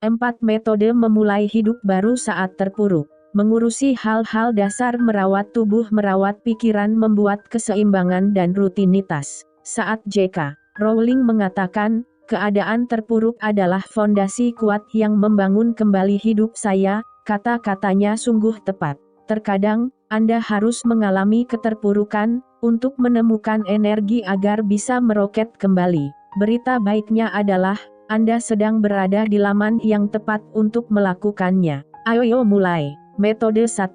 4 metode memulai hidup baru saat terpuruk. Mengurusi hal-hal dasar merawat tubuh, merawat pikiran, membuat keseimbangan dan rutinitas. Saat J.K. Rowling mengatakan, keadaan terpuruk adalah fondasi kuat yang membangun kembali hidup saya, kata-katanya sungguh tepat. Terkadang, Anda harus mengalami keterpurukan, untuk menemukan energi agar bisa meroket kembali. Berita baiknya adalah, Anda sedang berada di laman yang tepat untuk melakukannya. Ayo mulai. Metode 1.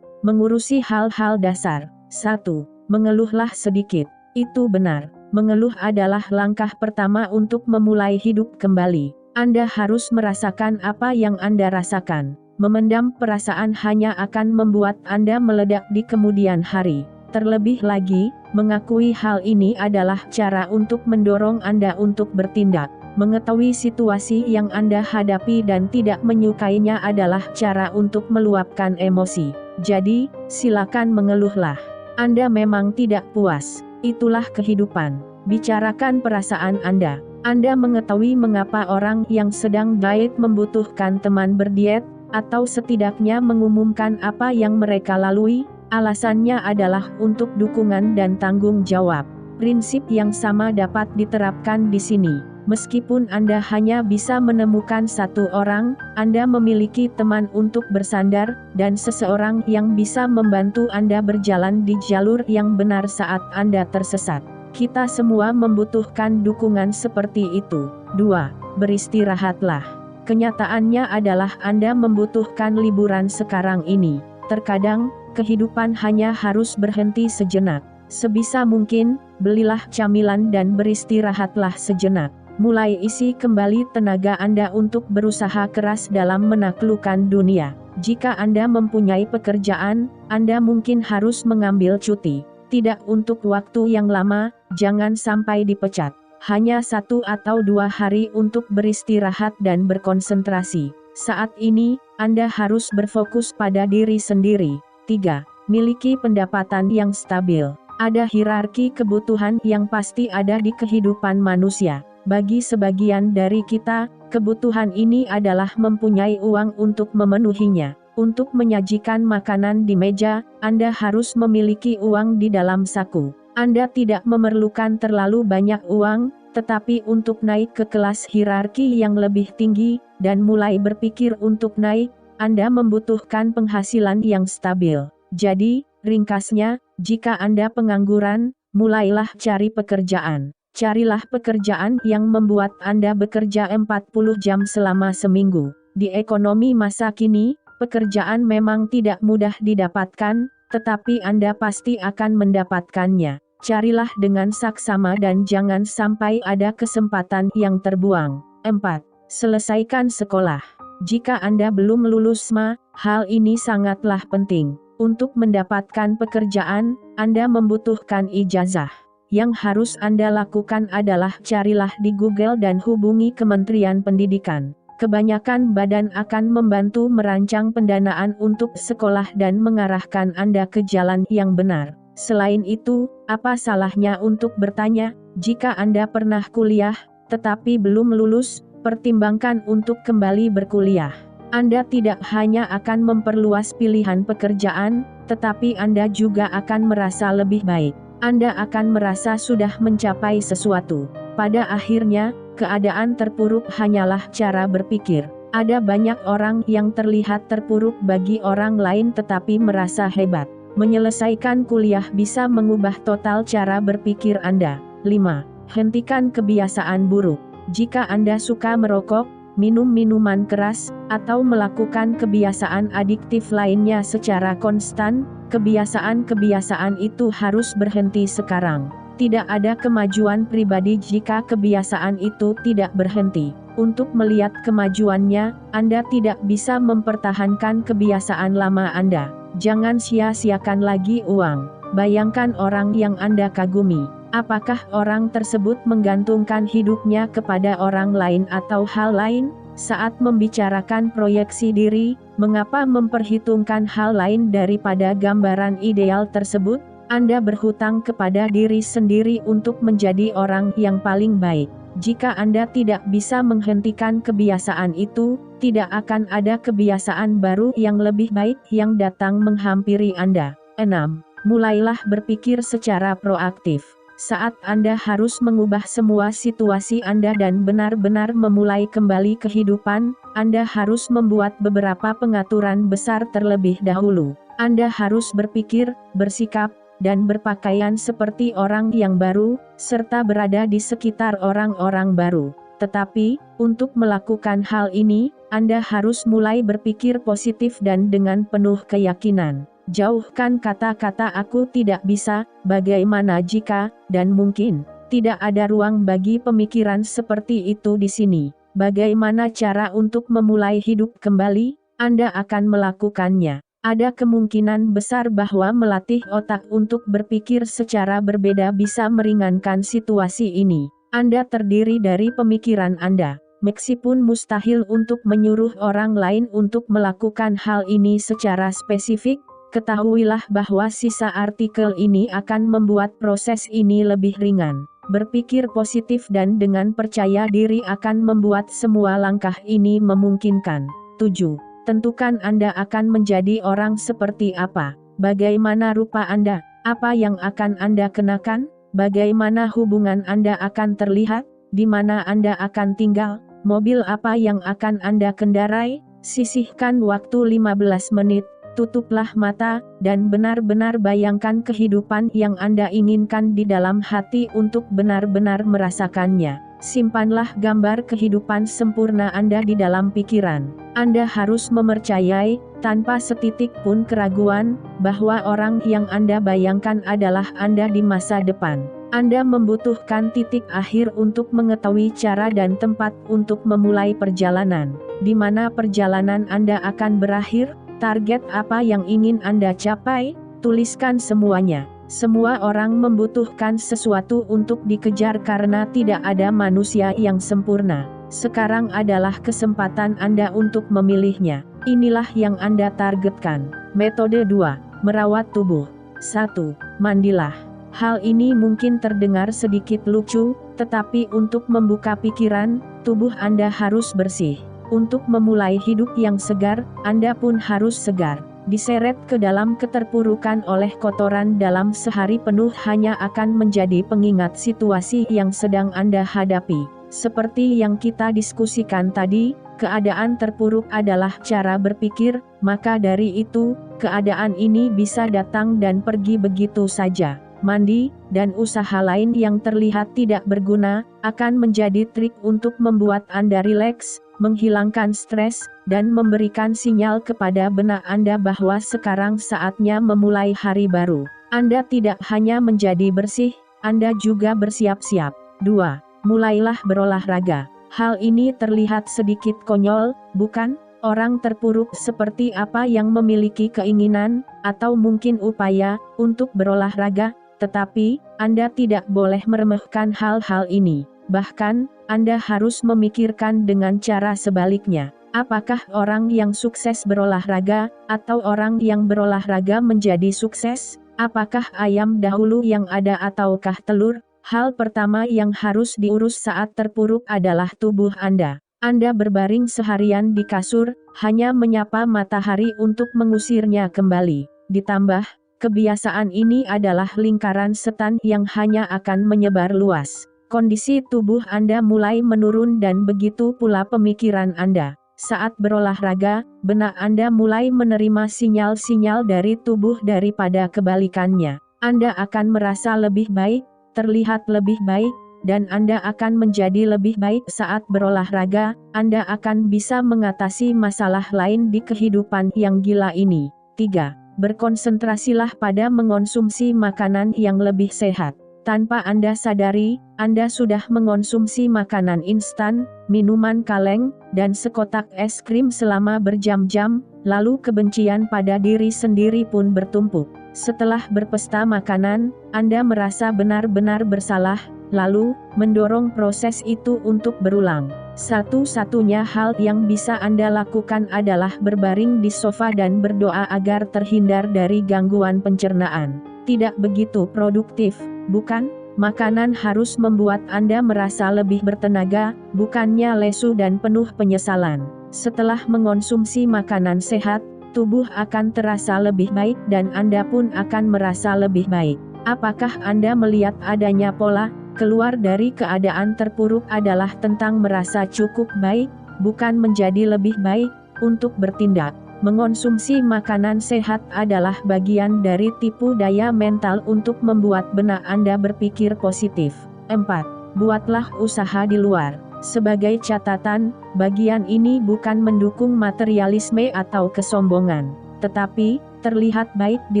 Mengurusi hal-hal dasar. 1. Mengeluhlah sedikit. Itu benar. Mengeluh adalah langkah pertama untuk memulai hidup kembali. Anda harus merasakan apa yang Anda rasakan. Memendam perasaan hanya akan membuat Anda meledak di kemudian hari. Terlebih lagi, mengakui hal ini adalah cara untuk mendorong Anda untuk bertindak. Mengetahui situasi yang Anda hadapi dan tidak menyukainya adalah cara untuk meluapkan emosi. Jadi, silakan mengeluhlah. Anda memang tidak puas. Itulah kehidupan. Bicarakan perasaan Anda. Anda mengetahui mengapa orang yang sedang diet membutuhkan teman berdiet, atau setidaknya mengumumkan apa yang mereka lalui. Alasannya adalah untuk dukungan dan tanggung jawab. Prinsip yang sama dapat diterapkan di sini. Meskipun Anda hanya bisa menemukan satu orang, Anda memiliki teman untuk bersandar, dan seseorang yang bisa membantu Anda berjalan di jalur yang benar saat Anda tersesat. Kita semua membutuhkan dukungan seperti itu. 2. Beristirahatlah. Kenyataannya adalah Anda membutuhkan liburan sekarang ini. Terkadang, kehidupan hanya harus berhenti sejenak. Sebisa mungkin, belilah camilan dan beristirahatlah sejenak. Mulai isi kembali tenaga Anda untuk berusaha keras dalam menaklukkan dunia. Jika Anda mempunyai pekerjaan, Anda mungkin harus mengambil cuti. Tidak untuk waktu yang lama, jangan sampai dipecat. Hanya 1 atau 2 hari untuk beristirahat dan berkonsentrasi. Saat ini, Anda harus berfokus pada diri sendiri. 3. Miliki pendapatan yang stabil. Ada hierarki kebutuhan yang pasti ada di kehidupan manusia. Bagi sebagian dari kita, kebutuhan ini adalah mempunyai uang untuk memenuhinya. Untuk menyajikan makanan di meja, Anda harus memiliki uang di dalam saku. Anda tidak memerlukan terlalu banyak uang, tetapi untuk naik ke kelas hierarki yang lebih tinggi, dan mulai berpikir untuk naik, Anda membutuhkan penghasilan yang stabil. Jadi, ringkasnya, jika Anda pengangguran, mulailah cari pekerjaan. Carilah pekerjaan yang membuat Anda bekerja 40 jam selama seminggu. Di ekonomi masa kini, pekerjaan memang tidak mudah didapatkan, tetapi Anda pasti akan mendapatkannya. Carilah dengan saksama dan jangan sampai ada kesempatan yang terbuang. 4. Selesaikan sekolah. Jika Anda belum lulus hal ini sangatlah penting. Untuk mendapatkan pekerjaan, Anda membutuhkan ijazah. Yang harus Anda lakukan adalah carilah di Google dan hubungi Kementerian Pendidikan. Kebanyakan badan akan membantu merancang pendanaan untuk sekolah dan mengarahkan Anda ke jalan yang benar. Selain itu, apa salahnya untuk bertanya, jika Anda pernah kuliah, tetapi belum lulus, pertimbangkan untuk kembali berkuliah. Anda tidak hanya akan memperluas pilihan pekerjaan, tetapi Anda juga akan merasa lebih baik. Anda akan merasa sudah mencapai sesuatu. Pada akhirnya, keadaan terpuruk hanyalah cara berpikir. Ada banyak orang yang terlihat terpuruk bagi orang lain tetapi merasa hebat. Menyelesaikan kuliah bisa mengubah total cara berpikir Anda. 5. Hentikan kebiasaan buruk. Jika Anda suka merokok, minum minuman keras, atau melakukan kebiasaan adiktif lainnya secara konstan, kebiasaan-kebiasaan itu harus berhenti sekarang. Tidak ada kemajuan pribadi jika kebiasaan itu tidak berhenti. Untuk melihat kemajuannya, Anda tidak bisa mempertahankan kebiasaan lama Anda. Jangan sia-siakan lagi uang. Bayangkan orang yang Anda kagumi. Apakah orang tersebut menggantungkan hidupnya kepada orang lain atau hal lain? Saat membicarakan proyeksi diri, mengapa memperhitungkan hal lain daripada gambaran ideal tersebut? Anda berhutang kepada diri sendiri untuk menjadi orang yang paling baik. Jika Anda tidak bisa menghentikan kebiasaan itu, tidak akan ada kebiasaan baru yang lebih baik yang datang menghampiri Anda. 6. Mulailah berpikir secara proaktif. Saat Anda harus mengubah semua situasi Anda dan benar-benar memulai kembali kehidupan, Anda harus membuat beberapa pengaturan besar terlebih dahulu. Anda harus berpikir, bersikap, dan berpakaian seperti orang yang baru, serta berada di sekitar orang-orang baru. Tetapi, untuk melakukan hal ini, Anda harus mulai berpikir positif dan dengan penuh keyakinan. Jauhkan kata-kata "aku tidak bisa", "bagaimana jika", dan "mungkin". Tidak ada ruang bagi pemikiran seperti itu di sini. Bagaimana cara untuk memulai hidup kembali? Anda akan melakukannya. Ada kemungkinan besar bahwa melatih otak untuk berpikir secara berbeda bisa meringankan situasi ini. Anda terdiri dari pemikiran Anda. Meskipun mustahil untuk menyuruh orang lain untuk melakukan hal ini secara spesifik, ketahuilah bahwa sisa artikel ini akan membuat proses ini lebih ringan. Berpikir positif dan dengan percaya diri akan membuat semua langkah ini memungkinkan. 7. Tentukan Anda akan menjadi orang seperti apa. Bagaimana rupa Anda? Apa yang akan Anda kenakan? Bagaimana hubungan Anda akan terlihat? Di mana Anda akan tinggal? Mobil apa yang akan Anda kendarai? Sisihkan waktu 15 menit, tutuplah mata, dan benar-benar bayangkan kehidupan yang Anda inginkan di dalam hati untuk benar-benar merasakannya. Simpanlah gambar kehidupan sempurna Anda di dalam pikiran. Anda harus mempercayai, tanpa setitik pun keraguan, bahwa orang yang Anda bayangkan adalah Anda di masa depan. Anda membutuhkan titik akhir untuk mengetahui cara dan tempat untuk memulai perjalanan. Di mana perjalanan Anda akan berakhir? Target apa yang ingin Anda capai? Tuliskan semuanya. Semua orang membutuhkan sesuatu untuk dikejar karena tidak ada manusia yang sempurna. Sekarang adalah kesempatan Anda untuk memilihnya. Inilah yang Anda targetkan. Metode 2. Merawat tubuh. 1. Mandilah. Hal ini mungkin terdengar sedikit lucu, tetapi untuk membuka pikiran, tubuh Anda harus bersih. Untuk memulai hidup yang segar, Anda pun harus segar. Diseret ke dalam keterpurukan oleh kotoran dalam sehari penuh hanya akan menjadi pengingat situasi yang sedang Anda hadapi. Seperti yang kita diskusikan tadi, keadaan terpuruk adalah cara berpikir, maka dari itu, keadaan ini bisa datang dan pergi begitu saja. Mandi, dan usaha lain yang terlihat tidak berguna, akan menjadi trik untuk membuat Anda rileks, menghilangkan stres, dan memberikan sinyal kepada benak Anda bahwa sekarang saatnya memulai hari baru. Anda tidak hanya menjadi bersih, Anda juga bersiap-siap. 2. Mulailah berolahraga. Hal ini terlihat sedikit konyol, bukan? Orang terpuruk seperti apa yang memiliki keinginan, atau mungkin upaya, untuk berolahraga? Tetapi, Anda tidak boleh meremehkan hal-hal ini. Bahkan, Anda harus memikirkan dengan cara sebaliknya. Apakah orang yang sukses berolahraga, atau orang yang berolahraga menjadi sukses? Apakah ayam dahulu yang ada ataukah telur? Hal pertama yang harus diurus saat terpuruk adalah tubuh Anda. Anda berbaring seharian di kasur, hanya menyapa matahari untuk mengusirnya kembali. Ditambah, kebiasaan ini adalah lingkaran setan yang hanya akan menyebar luas. Kondisi tubuh Anda mulai menurun dan begitu pula pemikiran Anda. Saat berolahraga, benak Anda mulai menerima sinyal-sinyal dari tubuh daripada kebalikannya. Anda akan merasa lebih baik, terlihat lebih baik, dan Anda akan menjadi lebih baik saat berolahraga. Anda akan bisa mengatasi masalah lain di kehidupan yang gila ini. 3. Berkonsentrasilah pada mengonsumsi makanan yang lebih sehat. Tanpa Anda sadari, Anda sudah mengonsumsi makanan instan, minuman kaleng, dan sekotak es krim selama berjam-jam, lalu kebencian pada diri sendiri pun bertumpuk. Setelah berpesta makanan, Anda merasa benar-benar bersalah, lalu mendorong proses itu untuk berulang. Satu-satunya hal yang bisa Anda lakukan adalah berbaring di sofa dan berdoa agar terhindar dari gangguan pencernaan. Tidak begitu produktif, bukan? Makanan harus membuat Anda merasa lebih bertenaga, bukannya lesu dan penuh penyesalan. Setelah mengonsumsi makanan sehat, tubuh akan terasa lebih baik dan Anda pun akan merasa lebih baik. Apakah Anda melihat adanya pola keluar dari keadaan terpuruk adalah tentang merasa cukup baik, bukan menjadi lebih baik untuk bertindak? Mengonsumsi makanan sehat adalah bagian dari tipu daya mental untuk membuat benak Anda berpikir positif. 4. Buatlah usaha di luar. Sebagai catatan, bagian ini bukan mendukung materialisme atau kesombongan, tetapi terlihat baik di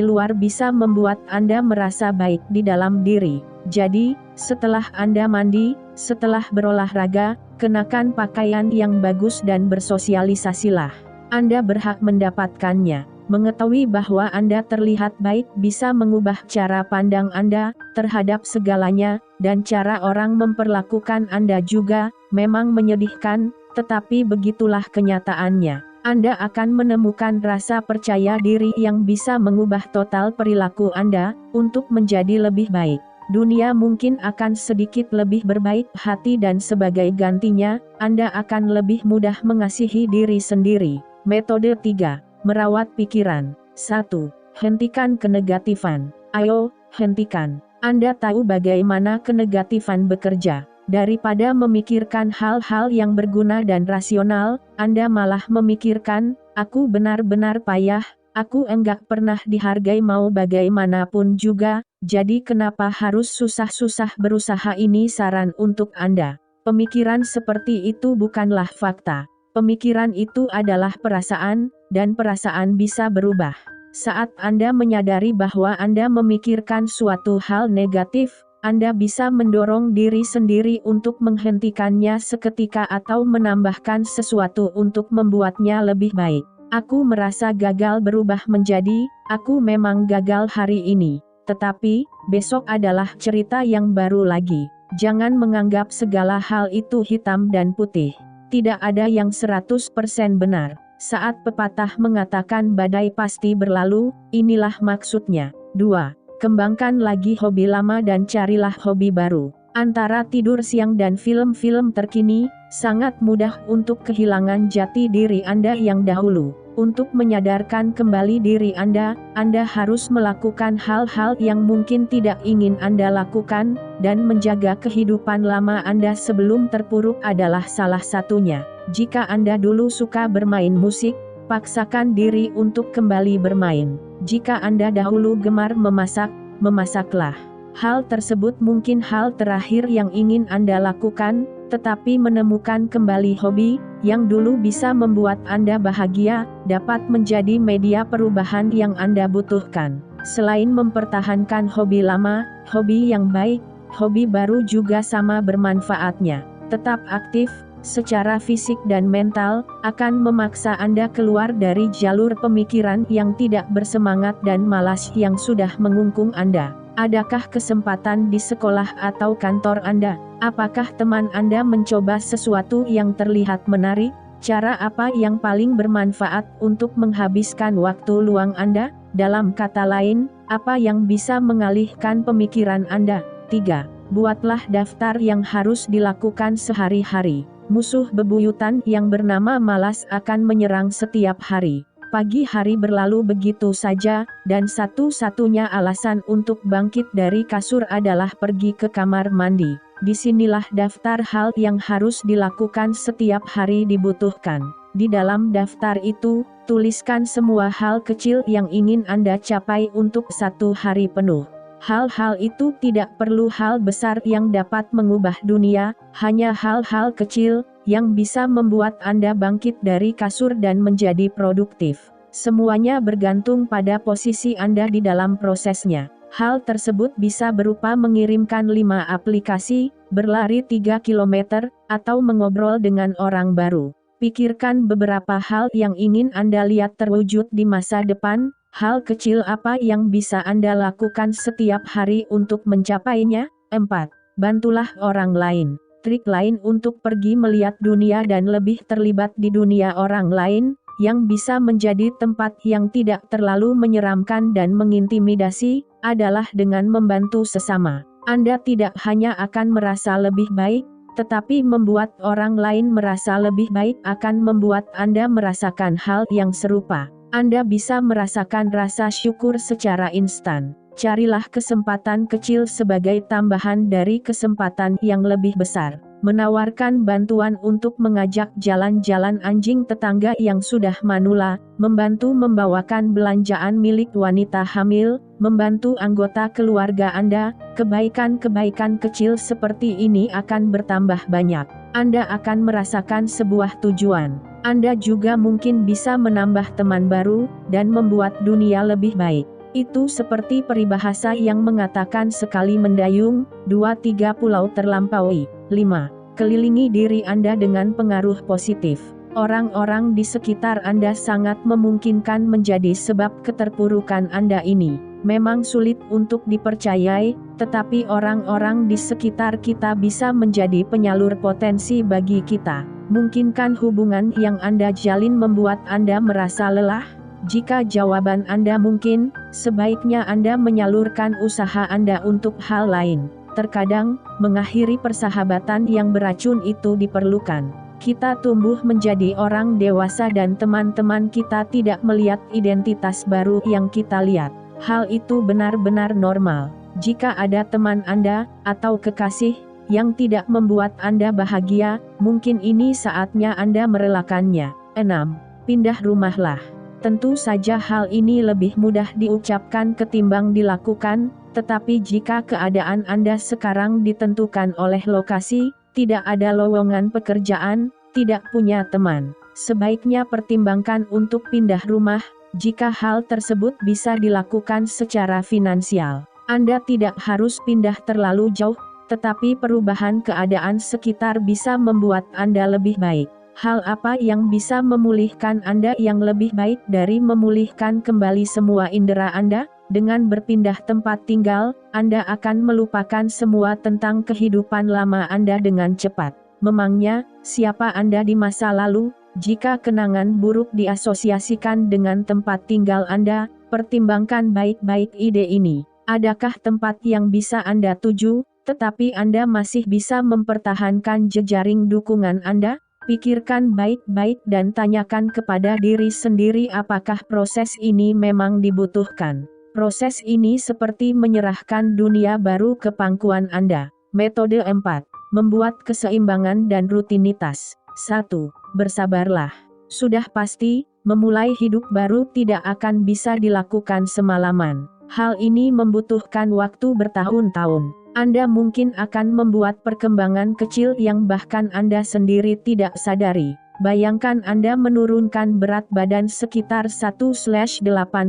luar bisa membuat Anda merasa baik di dalam diri. Jadi, setelah Anda mandi, setelah berolahraga, kenakan pakaian yang bagus dan bersosialisasilah. Anda berhak mendapatkannya. Mengetahui bahwa Anda terlihat baik bisa mengubah cara pandang Anda terhadap segalanya, dan cara orang memperlakukan Anda juga. Memang menyedihkan, tetapi begitulah kenyataannya. Anda akan menemukan rasa percaya diri yang bisa mengubah total perilaku Anda untuk menjadi lebih baik. Dunia mungkin akan sedikit lebih berbaik hati dan sebagai gantinya, Anda akan lebih mudah mengasihi diri sendiri. Metode 3. Merawat pikiran. 1. Hentikan kenegatifan. Ayo, hentikan. Anda tahu bagaimana kenegatifan bekerja. Daripada memikirkan hal-hal yang berguna dan rasional, Anda malah memikirkan, aku benar-benar payah, aku enggak pernah dihargai mau bagaimanapun juga, jadi kenapa harus susah-susah berusaha? Ini saran untuk Anda. Pemikiran seperti itu bukanlah fakta. Pemikiran itu adalah perasaan, dan perasaan bisa berubah. Saat Anda menyadari bahwa Anda memikirkan suatu hal negatif, Anda bisa mendorong diri sendiri untuk menghentikannya seketika atau menambahkan sesuatu untuk membuatnya lebih baik. Aku merasa gagal berubah menjadi, aku memang gagal hari ini. Tetapi, besok adalah cerita yang baru lagi. Jangan menganggap segala hal itu hitam dan putih. Tidak ada yang 100% benar. Saat pepatah mengatakan badai pasti berlalu, inilah maksudnya. 2. Kembangkan lagi hobi lama dan carilah hobi baru. Antara tidur siang dan film-film terkini, sangat mudah untuk kehilangan jati diri Anda yang dahulu. Untuk menyadarkan kembali diri Anda harus melakukan hal-hal yang mungkin tidak ingin Anda lakukan, dan menjaga kehidupan lama Anda sebelum terpuruk adalah salah satunya. Jika Anda dulu suka bermain musik, paksakan diri untuk kembali bermain. Jika Anda dahulu gemar memasak, memasaklah. Hal tersebut mungkin hal terakhir yang ingin Anda lakukan, tetapi menemukan kembali hobi yang dulu bisa membuat Anda bahagia, dapat menjadi media perubahan yang Anda butuhkan. Selain mempertahankan hobi lama, hobi yang baik, hobi baru juga sama bermanfaatnya. Tetap aktif, secara fisik dan mental, akan memaksa Anda keluar dari jalur pemikiran yang tidak bersemangat dan malas yang sudah mengungkung Anda. Adakah kesempatan di sekolah atau kantor Anda? Apakah teman Anda mencoba sesuatu yang terlihat menarik? Cara apa yang paling bermanfaat untuk menghabiskan waktu luang Anda? Dalam kata lain, apa yang bisa mengalihkan pemikiran Anda? 3. Buatlah daftar yang harus dilakukan sehari-hari. Musuh bebuyutan yang bernama malas akan menyerang setiap hari. Pagi hari berlalu begitu saja, dan satu-satunya alasan untuk bangkit dari kasur adalah pergi ke kamar mandi. Disinilah daftar hal yang harus dilakukan setiap hari dibutuhkan. Di dalam daftar itu, tuliskan semua hal kecil yang ingin Anda capai untuk satu hari penuh. Hal-hal itu tidak perlu hal besar yang dapat mengubah dunia, hanya hal-hal kecil yang bisa membuat Anda bangkit dari kasur dan menjadi produktif. Semuanya bergantung pada posisi Anda di dalam prosesnya. Hal tersebut bisa berupa mengirimkan 5 aplikasi, berlari 3 km, atau mengobrol dengan orang baru. Pikirkan beberapa hal yang ingin Anda lihat terwujud di masa depan. Hal kecil apa yang bisa Anda lakukan setiap hari untuk mencapainya? 4. Bantulah orang lain. Trik lain untuk pergi melihat dunia dan lebih terlibat di dunia orang lain, yang bisa menjadi tempat yang tidak terlalu menyeramkan dan mengintimidasi, adalah dengan membantu sesama. Anda tidak hanya akan merasa lebih baik, tetapi membuat orang lain merasa lebih baik akan membuat Anda merasakan hal yang serupa. Anda bisa merasakan rasa syukur secara instan. Carilah kesempatan kecil sebagai tambahan dari kesempatan yang lebih besar. Menawarkan bantuan untuk mengajak jalan-jalan anjing tetangga yang sudah manula, membantu membawakan belanjaan milik wanita hamil, membantu anggota keluarga Anda. Kebaikan-kebaikan kecil seperti ini akan bertambah banyak. Anda akan merasakan sebuah tujuan. Anda juga mungkin bisa menambah teman baru, dan membuat dunia lebih baik. Itu seperti peribahasa yang mengatakan sekali mendayung, 2-3 pulau terlampaui. 5. Kelilingi diri Anda dengan pengaruh positif. Orang-orang di sekitar Anda sangat memungkinkan menjadi sebab keterpurukan Anda ini. Memang sulit untuk dipercayai, tetapi orang-orang di sekitar kita bisa menjadi penyalur potensi bagi kita. Mungkinkan hubungan yang Anda jalin membuat Anda merasa lelah? Jika jawaban Anda mungkin, sebaiknya Anda menyalurkan usaha Anda untuk hal lain. Terkadang, mengakhiri persahabatan yang beracun itu diperlukan. Kita tumbuh menjadi orang dewasa dan teman-teman kita tidak melihat identitas baru yang kita lihat. Hal itu benar-benar normal. Jika ada teman Anda, atau kekasih, yang tidak membuat Anda bahagia, mungkin ini saatnya Anda merelakannya. 6. Pindah rumahlah. Tentu saja hal ini lebih mudah diucapkan ketimbang dilakukan, tetapi jika keadaan Anda sekarang ditentukan oleh lokasi, tidak ada lowongan pekerjaan, tidak punya teman, sebaiknya pertimbangkan untuk pindah rumah. Jika hal tersebut bisa dilakukan secara finansial, Anda tidak harus pindah terlalu jauh, tetapi perubahan keadaan sekitar bisa membuat Anda lebih baik. Hal apa yang bisa memulihkan Anda yang lebih baik dari memulihkan kembali semua indera Anda? Dengan berpindah tempat tinggal, Anda akan melupakan semua tentang kehidupan lama Anda dengan cepat. Memangnya, siapa Anda di masa lalu? Jika kenangan buruk diasosiasikan dengan tempat tinggal Anda, pertimbangkan baik-baik ide ini. Adakah tempat yang bisa Anda tuju, tetapi Anda masih bisa mempertahankan jejaring dukungan Anda? Pikirkan baik-baik dan tanyakan kepada diri sendiri apakah proses ini memang dibutuhkan. Proses ini seperti menyerahkan dunia baru ke pangkuan Anda. Metode 4. Membuat keseimbangan dan rutinitas. 1. Bersabarlah. Sudah pasti, memulai hidup baru tidak akan bisa dilakukan semalaman. Hal ini membutuhkan waktu bertahun-tahun. Anda mungkin akan membuat perkembangan kecil yang bahkan Anda sendiri tidak sadari. Bayangkan Anda menurunkan berat badan sekitar 1-8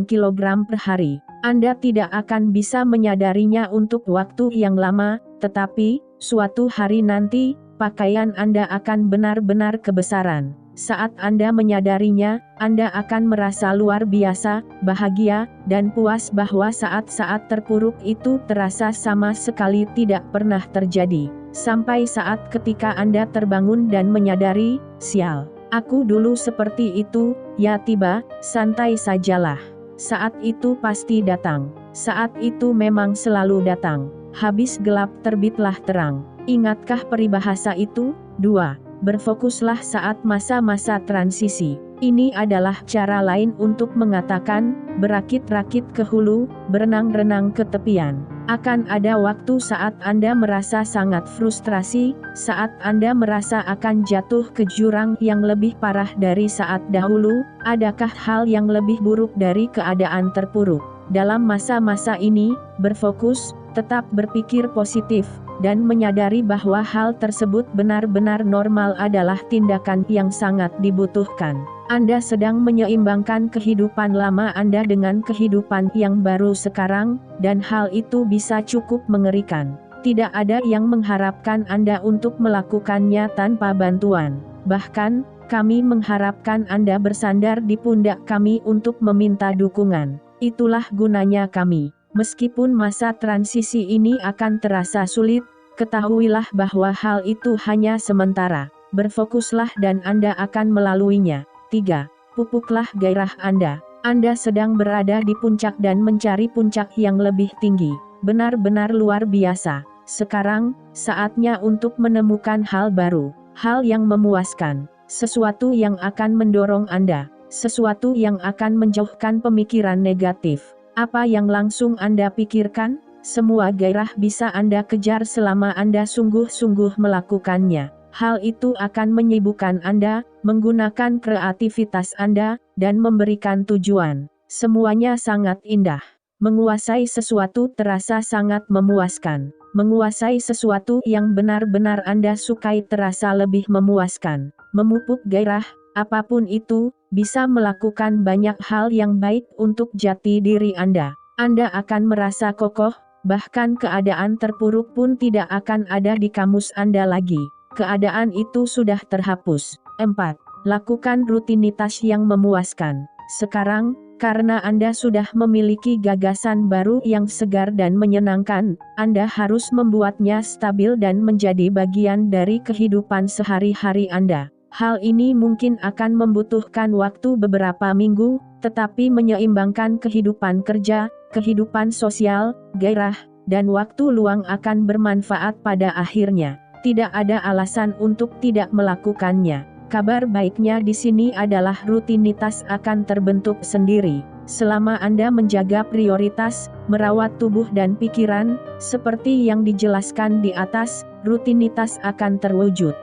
kg per hari. Anda tidak akan bisa menyadarinya untuk waktu yang lama, tetapi, suatu hari nanti, pakaian Anda akan benar-benar kebesaran. Saat Anda menyadarinya, Anda akan merasa luar biasa, bahagia, dan puas bahwa saat-saat terpuruk itu terasa sama sekali tidak pernah terjadi. Sampai saat ketika Anda terbangun dan menyadari, sial, aku dulu seperti itu, ya tiba, santai sajalah. Saat itu pasti datang. Saat itu memang selalu datang. Habis gelap terbitlah terang. Ingatkah peribahasa itu? 2. Berfokuslah saat masa-masa transisi. Ini adalah cara lain untuk mengatakan, berakit-rakit ke hulu, berenang-renang ke tepian. Akan ada waktu saat Anda merasa sangat frustrasi, saat Anda merasa akan jatuh ke jurang yang lebih parah dari saat dahulu. Adakah hal yang lebih buruk dari keadaan terpuruk? Dalam masa-masa ini, berfokus, tetap berpikir positif, dan menyadari bahwa hal tersebut benar-benar normal adalah tindakan yang sangat dibutuhkan. Anda sedang menyeimbangkan kehidupan lama Anda dengan kehidupan yang baru sekarang, dan hal itu bisa cukup mengerikan. Tidak ada yang mengharapkan Anda untuk melakukannya tanpa bantuan. Bahkan, kami mengharapkan Anda bersandar di pundak kami untuk meminta dukungan. Itulah gunanya kami. Meskipun masa transisi ini akan terasa sulit, ketahuilah bahwa hal itu hanya sementara. Berfokuslah dan Anda akan melaluinya. 3. Pupuklah gairah Anda. Anda sedang berada di puncak dan mencari puncak yang lebih tinggi. benar-benar luar biasa. Sekarang, saatnya untuk menemukan hal baru, hal yang memuaskan, sesuatu yang akan mendorong Anda, sesuatu yang akan menjauhkan pemikiran negatif. Apa yang langsung Anda pikirkan? Semua gairah bisa Anda kejar selama Anda sungguh-sungguh melakukannya. Hal itu akan menyibukkan Anda, menggunakan kreativitas Anda, dan memberikan tujuan. Semuanya sangat indah. Menguasai sesuatu terasa sangat memuaskan. Menguasai sesuatu yang benar-benar Anda sukai terasa lebih memuaskan. Memupuk gairah, apapun itu, bisa melakukan banyak hal yang baik untuk jati diri Anda. Anda akan merasa kokoh, bahkan keadaan terpuruk pun tidak akan ada di kamus Anda lagi. Keadaan itu sudah terhapus. 4. Lakukan rutinitas yang memuaskan. Sekarang, karena Anda sudah memiliki gagasan baru yang segar dan menyenangkan, Anda harus membuatnya stabil dan menjadi bagian dari kehidupan sehari-hari Anda. Hal ini mungkin akan membutuhkan waktu beberapa minggu, tetapi menyeimbangkan kehidupan kerja, kehidupan sosial, gairah, dan waktu luang akan bermanfaat pada akhirnya. Tidak ada alasan untuk tidak melakukannya. Kabar baiknya di sini adalah rutinitas akan terbentuk sendiri. Selama Anda menjaga prioritas, merawat tubuh dan pikiran, seperti yang dijelaskan di atas, rutinitas akan terwujud.